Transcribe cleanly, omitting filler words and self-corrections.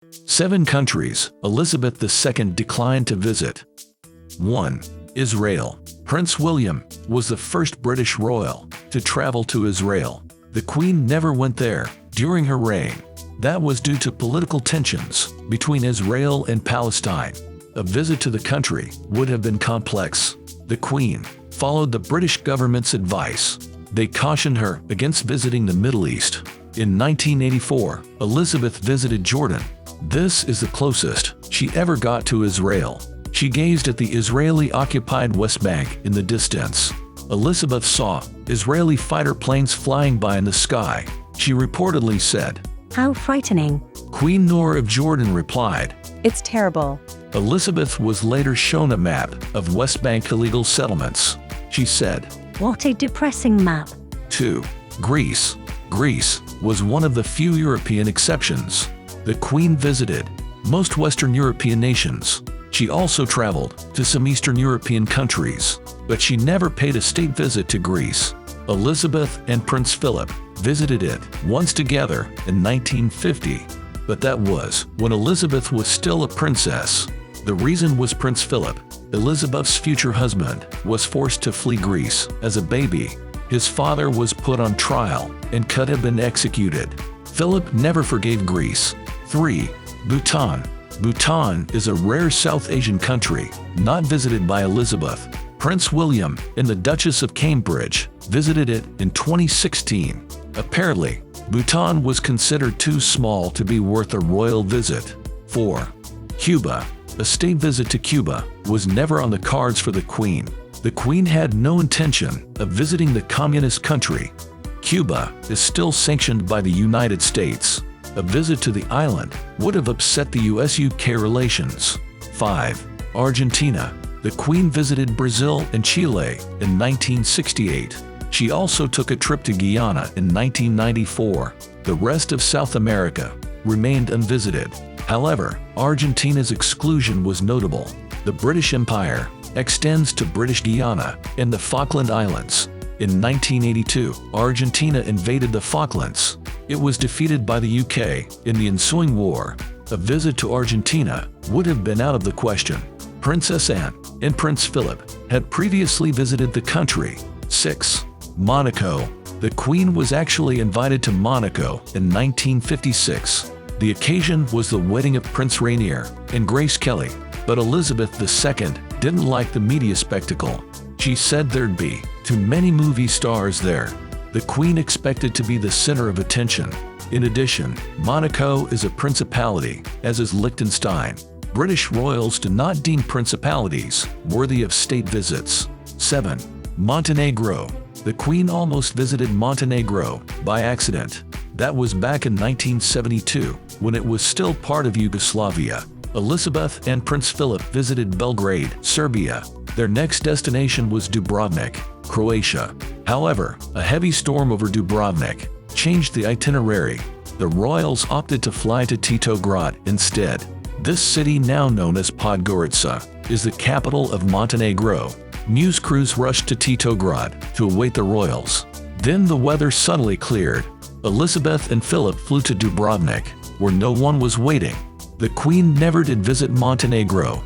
7 countries Elizabeth II declined to visit. 1. Israel. Prince William was the first British royal to travel to Israel. The Queen never went there during her reign. That was due to political tensions between Israel and Palestine. A visit to the country would have been complex. The Queen followed the British government's advice. They cautioned her against visiting the Middle East. In 1984, Elizabeth visited Jordan. This is the closest she ever got to Israel. She gazed at the Israeli-occupied West Bank in the distance. Elizabeth saw Israeli fighter planes flying by in the sky. She reportedly said, "How frightening." Queen Noor of Jordan replied, "It's terrible." Elizabeth was later shown a map of West Bank illegal settlements. She said, "What a depressing map." 2. Greece. Greece was one of the few European exceptions. The Queen visited most Western European nations. She also traveled to some Eastern European countries, but she never paid a state visit to Greece. Elizabeth and Prince Philip visited it once together in 1950, but that was when Elizabeth was still a princess. The reason was Prince Philip, Elizabeth's future husband, was forced to flee Greece as a baby. His father was put on trial and could have been executed. Philip never forgave Greece. 3. Bhutan. Bhutan is a rare South Asian country not visited by Elizabeth. Prince William and the Duchess of Cambridge visited it in 2016. Apparently, Bhutan was considered too small to be worth a royal visit. 4. Cuba. A state visit to Cuba was never on the cards for the Queen. The Queen had no intention of visiting the communist country. Cuba is still sanctioned by the United States. A visit to the island would have upset the US-UK relations. 5. Argentina. The Queen visited Brazil and Chile in 1968. She also took a trip to Guyana in 1994. The rest of South America remained unvisited. However, Argentina's exclusion was notable. The British Empire extends to British Guiana and the Falkland Islands. In 1982, Argentina invaded the Falklands. It was defeated by the UK in the ensuing war. A visit to Argentina would have been out of the question. Princess Anne and Prince Philip had previously visited the country. 6. Monaco. The Queen was actually invited to Monaco in 1956. The occasion was the wedding of Prince Rainier and Grace Kelly, but Elizabeth II didn't like the media spectacle. She said there'd be too many movie stars there. The Queen expected to be the center of attention. In addition, Monaco is a principality, as is Liechtenstein. British royals do not deem principalities worthy of state visits. 7. Montenegro. The Queen almost visited Montenegro by accident. That was back in 1972, when it was still part of Yugoslavia. Elizabeth and Prince Philip visited Belgrade, Serbia. Their next destination was Dubrovnik, Croatia. However, a heavy storm over Dubrovnik changed the itinerary. The royals opted to fly to Titograd instead. This city, now known as Podgorica, is the capital of Montenegro. News crews rushed to Titograd to await the royals. Then the weather suddenly cleared. Elizabeth and Philip flew to Dubrovnik, where no one was waiting. The Queen never did visit Montenegro.